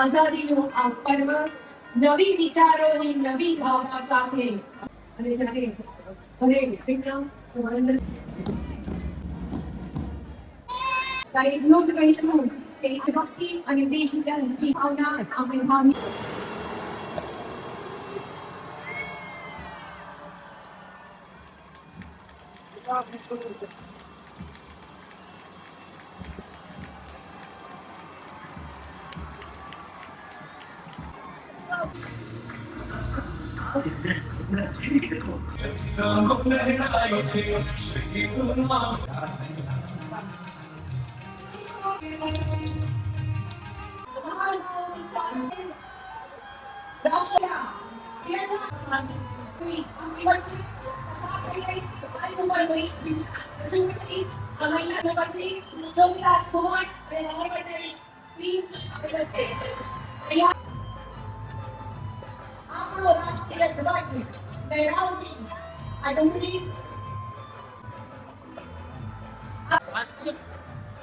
આઝાદીનો આ પર્વ નવી વિચારોની નવી ભાવના સાથે અને જ્યારે એટલું જ કહીશું કે ભક્તિ અને દેશની ભાવના આપણે ભાવની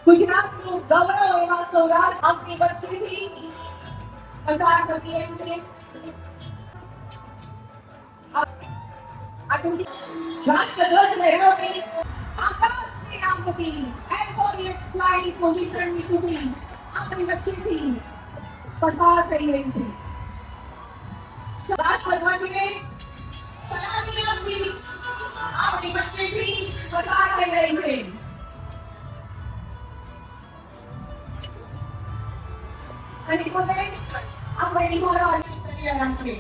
ગુજરાતનું ગૌરવ એવા સૌરાષ્ટ્ર આપણી વચ્ચેથી પસાર થતી રહી છે. રાષ્ટ્રધ્વજ લહેરાવી આકાશને આંબતી એરફોર્સ ફ્લાઇટ પોઝિશનની ટુકડી આપણી વચ્ચેથી પસાર થઈ રહી છે. રાષ્ટ્રધ્વજને સલામી આપતી આપણી વચ્ચેથી પસાર થઈ રહી છે. અને પોતે આપણે નિહોરા કરી રહ્યા છે.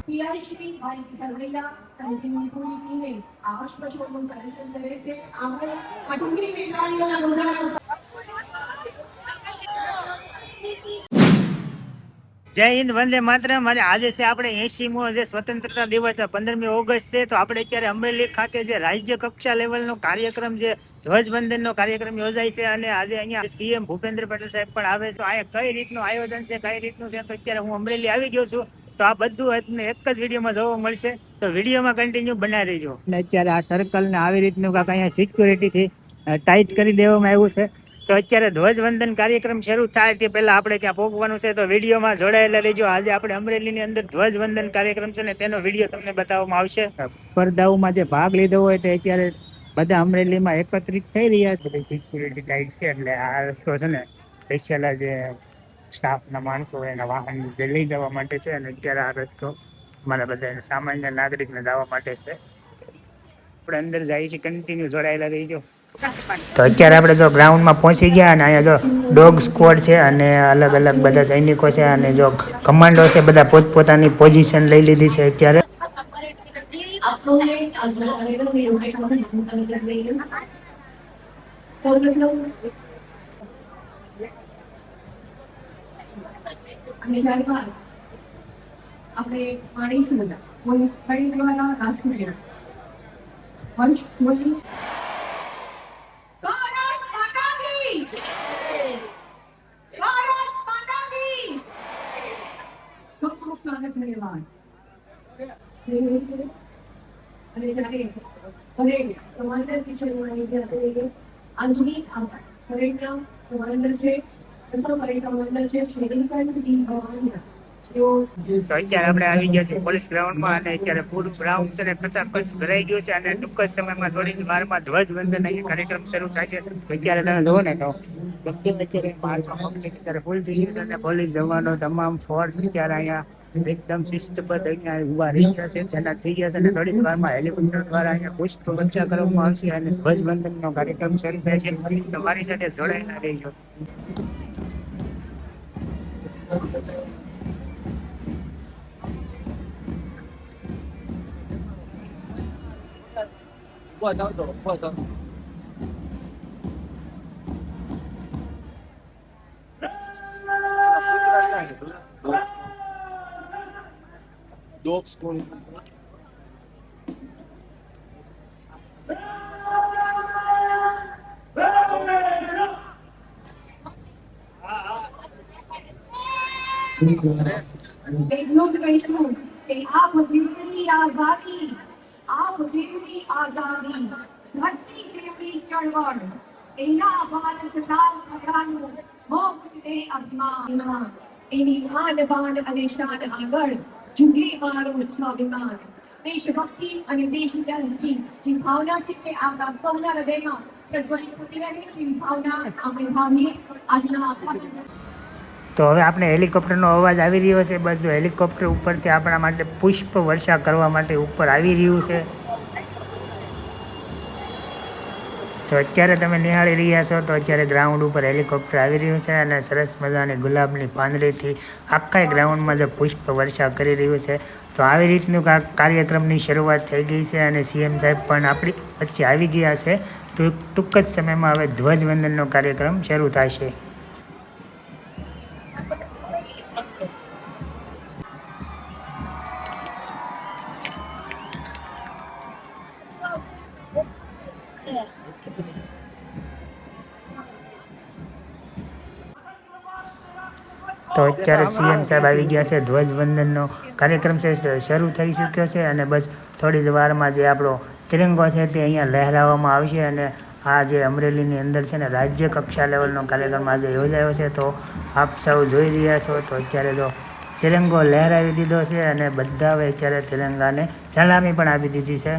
પીઆઈશ્રી ભાઈ સરવૈયા અને તેમની પૂરી ટીમે આ અશ્વશોનું પ્રદર્શન કરે છે. આપણે આ ટુકડી વેચાણીઓના રોજાના જય હિન્દ, વંદે માતરમ. અને આજે છે આપણે 80મો જે સ્વતંત્રતા દિવસ છે, 15મી ઓગસ્ટ છે. તો આપણે અત્યારે અમરેલી ખાતે જે રાજ્ય કક્ષા લેવલનો કાર્યક્રમ જે ધ્વજવંદનનો કાર્યક્રમ યોજાય છે અને આજે અહીંયા સીએમ ભૂપેન્દ્ર પટેલ સાહેબ પણ આવે છે. અહીંયા કઈ રીતનું આયોજન છે, કઈ રીતનું છે, તો અત્યારે હું અમરેલી આવી ગયો છું. તો આ બધું તમને એક જ વિડીયોમાં જોવા મળશે, તો વિડીયોમાં કન્ટિન્યુ બનાવી રહીજો. અને અત્યારે આ સર્કલ ને આવી રીતનું કાંઈક અહીંયા સિક્યુરિટીથી ટાઈટ કરી દેવામાં આવ્યું છે. તો અત્યારે ધ્વજવંદન કાર્યક્રમ શરૂ થાય તે પહેલા આપણે ત્યાં પહોંચવાનું છે, તો વિડીયોમાં જોડાયેલા રહેજો. આજે આપણે અમરેલીની અંદર ધ્વજવંદન કાર્યક્રમ છે ને તેનો વિડીયો તમને બતાવવામાં આવશે. સ્પર્ધાઓમાં જે ભાગ લીધો હોય તે અત્યારે બધા અમરેલીમાં એકત્રિત થઈ રહ્યા છે. બધી સિક્યુરિટી ટાઈટ છે, એટલે આ રસ્તો છે ને સ્પેશિયલ જે સ્ટાફના માણસો હોય એના વાહન જે લઈ જવા માટે છે. અને અત્યારે આ રસ્તો અમારા બધા સામાન્ય નાગરિકને જવા માટે છે. આપણે અંદર જઈએ છીએ, કન્ટિન્યુ જોડાયેલા રહીજો. તો અત્યારે આપણે જો ગ્રાઉન્ડમાં પહોંચી ગયા અને અહીંયા જો ડોગ સ્ક્વોડ છે અને અલગ અલગ બધા સૈનિકો છે અને જો કમાન્ડો છે, બધા પોતપોતાની પોઝિશન લઈ લીધી છે અત્યારે. આપણે માણીશું પોલીસ ફરી દ્વારા રાજકોટ વંશ સ્વાગત ધન્યવાદ. અને જ્યારે કમાન્ડર કિશોર આજની પરેડના કમાન્ડર છે, પરેડ કમાન્ડર છે શ્રી ટીમ ભવાની. તો અત્યારે આપણે આવી ગયા છીએ પોલીસ ગ્રાઉન્ડમાં અને અત્યારે પૂરું ગ્રાઉન્ડ છે ને કચાકચ ભરાઈ ગયું છે અને ટૂંક જ સમયમાં થોડી વારમાં ધ્વજવંદન અહીંયા કાર્યક્રમ શરૂ થાય છે. તો અત્યારે તમે જુઓ ને તો બધે અત્યારે માણસો અત્યારે ફૂલ થઈ ગયું અને પોલીસ જવાનો તમામ ફોર્સ અત્યારે અહીંયા એકદમ શિસ્તબદ્ધ અહીંયા ઉભા રહી જશે. જેના થઈ ગયા છે અને થોડીક વારમાં હેલિકોપ્ટર દ્વારા અહીંયા પુષ્પવર્ષા કરવામાં આવશે અને ધ્વજવંદનનો કાર્યક્રમ શરૂ થાય છે. તમારી સાથે જોડાયેલા રહીજો. Dog school. એટલું જ કહીશું કે આ જેવડી આઝાદી, આ જેવડી આઝાદી, ધરતી જેવડી ચળવળ, એના વારસદાર થયાનું મોક્ષને અભિમાન, એની આન બાન અને શાન આગળ જુગે મારું સ્વાભિમાન. દેશભક્તિ અને દેશપ્રેમની જે ભાવના છે તે આપણા સૌના હૃદયમાં પ્રજ્વલિત થતી રહે તેવી ભાવના આપણે ભાવીએ આજના આ તો હવે આપણે હેલિકોપ્ટરનો અવાજ આવી રહ્યો છે. બસ જો હેલિકોપ્ટર ઉપરથી આપણા માટે પુષ્પ વર્ષા કરવા માટે ઉપર આવી રહ્યું છે. તો અત્યારે તમે નિહાળી રહ્યા છો તો અત્યારે ગ્રાઉન્ડ ઉપર હેલિકોપ્ટર આવી રહ્યું છે અને સરસ મજાની ગુલાબની પાંદડીથી આખા ગ્રાઉન્ડમાં જે પુષ્પ વર્ષા કરી રહ્યું છે. તો આવી રીતનું કાર્યક્રમની શરૂઆત થઈ ગઈ છે અને સીએમ સાહેબ પણ આપણી વચ્ચે આવી ગયા છે. તો ટૂંક જ સમયમાં હવે ધ્વજવંદનનો કાર્યક્રમ શરૂ થશે. તો અત્યારે સીએમ સાહેબ આવી ગયા છે. ધ્વજવંદનનો કાર્યક્રમ છે શરૂ થઈ ચૂક્યો છે અને બસ થોડી જ વારમાં જે આપણો તિરંગો છે તે અહીંયા લહેરાવવામાં આવશે. અને આ જે અમરેલીની અંદર છે ને રાજ્ય કક્ષા લેવલનો કાર્યક્રમ આજે યોજાયો છે. તો આપ સૌ જોઈ રહ્યા છો તો અત્યારે તો તિરંગો લહેરાવી દીધો છે અને બધા અત્યારે તિરંગાને સલામી પણ આપી દીધી છે.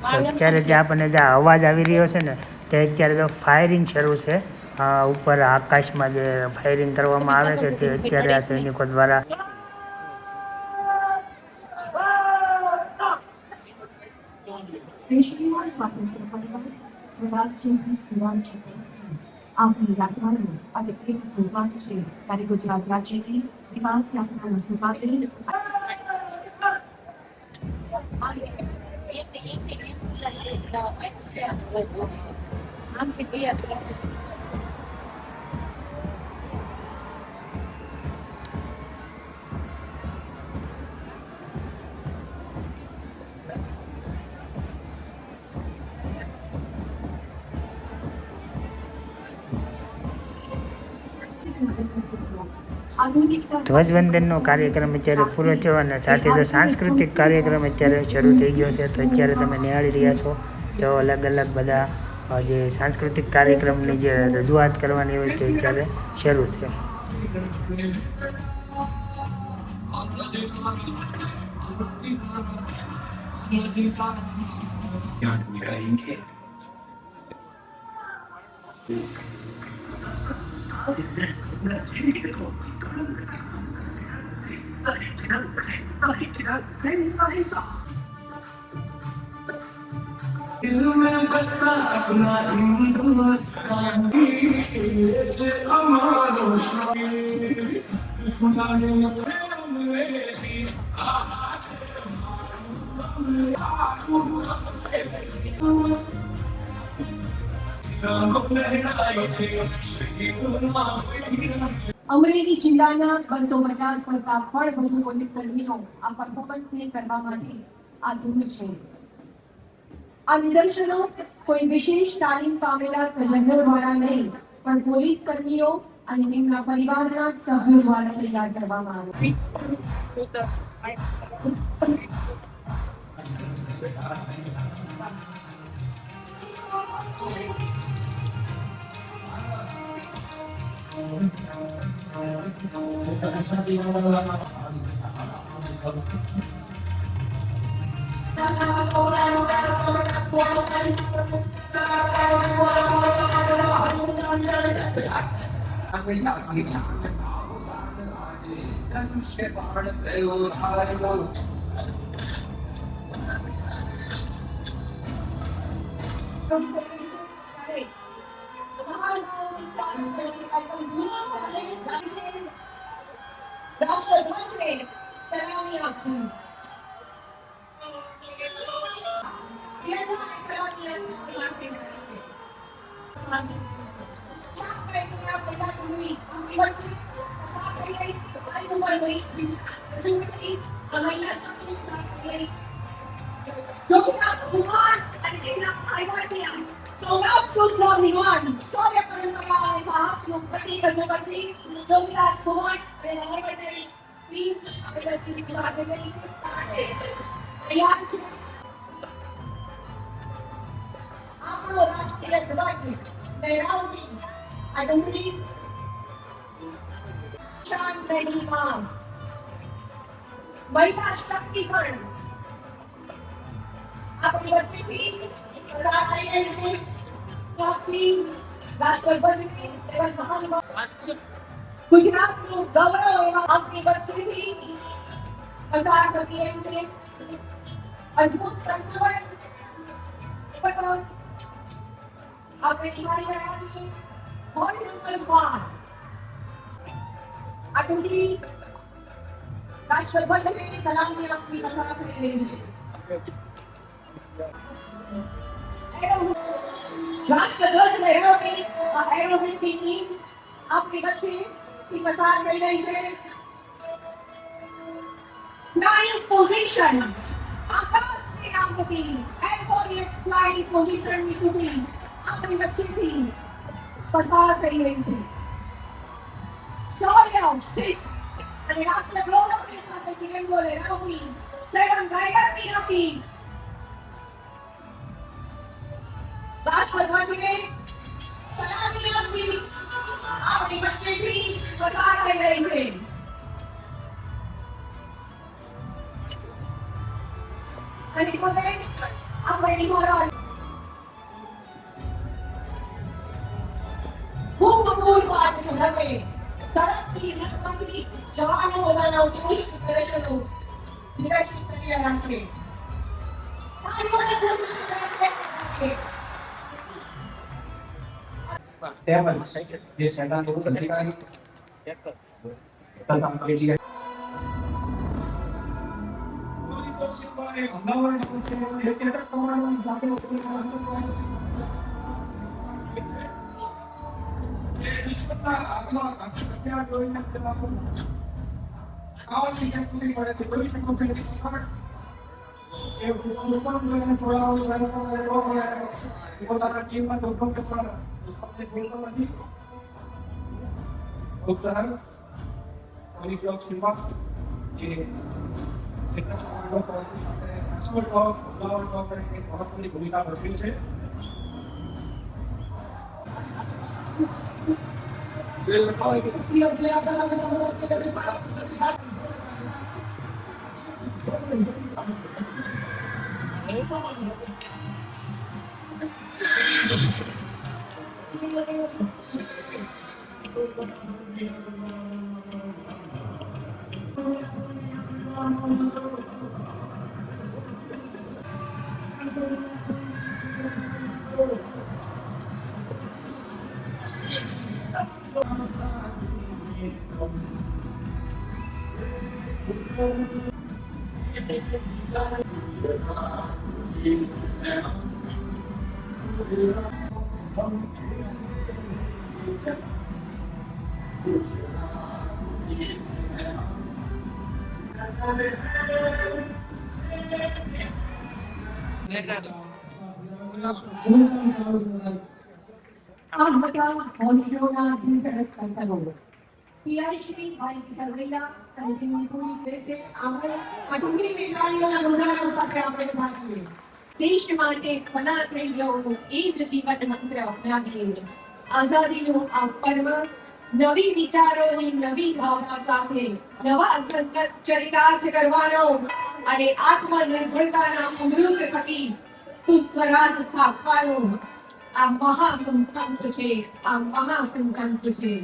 અત્યારે જે આપણને જે અવાજ આવી રહ્યો છે ને તે અત્યારે તો ફાયરિંગ શરૂ છે. ઉપર આકાશમાં જે ફાયરિંગ કરવામાં આવે છે તે અત્યારે આ સૈનિકો દ્વારા આપની યાત્રાનું અને એક સુભાન છે ત્યારે ગુજરાત રાજ્યની વિકાસ યાત્રાનું સુભાન ધ્વજવંદનનો કાર્યક્રમ અત્યારે પૂરો થયો અને સાથે જો સાંસ્કૃતિક કાર્યક્રમ અત્યારે શરૂ થઈ ગયો છે. તો અત્યારે તમે નિહાળી રહ્યા છો જો અલગ અલગ બધા જે સાંસ્કૃતિક કાર્યક્રમની જે રજૂઆત કરવાની હોય તે અત્યારે શરૂ છે. दिल में बसता अपना हिंदुस्तान અમરેલી જિલ્લાના 250 કરતા પણ વધુ પોલીસ કર્મીઓ આ પરફોર્મન્સને કરવા માટે આ દૂર છે. આ નિદર્શનો કોઈ વિશેષ તાલીમ પામેલા તજજ્ઞો દ્વારા નહીં પણ પોલીસ કર્મીઓ અને તેમના પરિવારના સભ્યો દ્વારા તૈયાર કરવામાં રાષ્ટ્રધ્વજને સલામી આપવી. સૌરાષ્ટ્રનું સ્વાભિમાન શૌર્ય પરંપરા આરતી કચોકરથી જોગીદાસ ભુવન અને લાલવંતની ટીમ આપણી વચ્ચેની સાથે રહી છે. તૈયાર છે. આપણો રાષ્ટ્રીય ધ્વજ લહેરાવતી આ ડુંગળી શાન નહીં માં મહિલા શક્તિકરણ આપણી વચ્ચેથી પસાર થઈ રહી છે. આપણી રાષ્ટ્રધ્વજની તેમજ મહાનુભાવ ગુજરાતનું ગૌરવ એવા આપણી વચ્ચેથી પસાર થતી રહી છે. અદ્ભુત સંકલન પર આપણે નિહાળી રહ્યા છીએ. હોરિઝોન્ટલ બાર આ ટુકડી રાષ્ટ્રધ્વજને સલામી આપતી પસાર થઈ રહી છે. રાષ્ટ્રધ્વજ લહેરાવતી આ એરોપ્લેનની ટીમ આપણી વચ્ચેથી પસાર થઈ રહી છે. ફ્લાઇંગ પોઝિશન આકાશને આપતી એરફોર્સ ફ્લાઇંગ પોઝિશનની ટુકડી આપણી વચ્ચેથી પસાર થઈ રહી છે. શૌર્ય શિસ્ત અને રાષ્ટ્ર ગૌરવની સાથે તિરંગો લહેરાવતી સેવન ગાયકની આપી રાષ્ટ્રધ્વજને સલામી આપતી આપણી વચ્ચેથી પસાર થઈ રહી છે. અને હવે આપણે નિહાળવા ભૂતપૂર્વ પાઠ ઝડપે સડકની રીતમાંથી જવાનો પોતાના ઉત્કૃષ્ટ પ્રદર્શનો પ્રદર્શિત કરી રહ્યા છે. તેમજ જે સેનાના અધિકારી તથા મીડિયા ખૂબ સરસ પોલીસ લોક શિલ્પા જે મહત્વની ભૂમિકા ભજવી છે. आज बता होशियोना दिन करता हो પીઆઈશ્રી ભાઈ સરવૈયા કંટીની પૂરી કરે છે. આપણે અટુંગી મેઘાણીઓના રોજાના સાથે આપણે ભાગીએ. દેશ માટે ફના થઈ જવું એ જ જીવન મંત્ર અપનાવીએ. આઝાદીનું આ પર્વ નવી વિચારોની નવી ભાવના સાથે નવા સંકલ્પ ચરિતાર્થ કરવાનો અને આત્મનિર્ભરતાના અમૃત થકી સુસ્વરાજ સ્થાપવાનો આ મહાસંકલ્પ છે. આ મહાસંકલ્પ છે.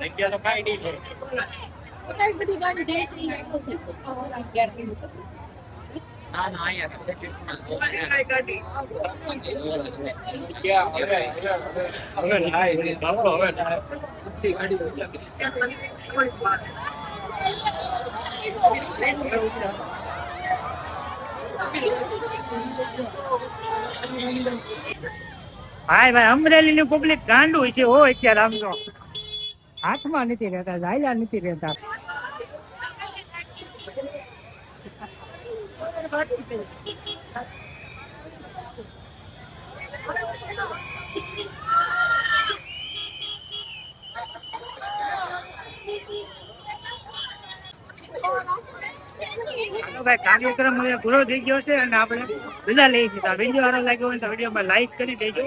જગ્યા તો કાંઈ નહીં છે. બધી ગાડી જયશ્રી ભાઈ અમરેલી નું પબ્લિક ગાંડું છે હો અત્યારે આમ તો હાથમાં નથી રહેતા જાયલા નથી રહેતા. ભાઈ કાર્યક્રમ હવે પૂરો થઈ ગયો છે અને આપણે રજા લઈએ છીએ. વિડીયો સારો લાગ્યો હોય તો વિડીયોમાં લાઈક કરી દેજો.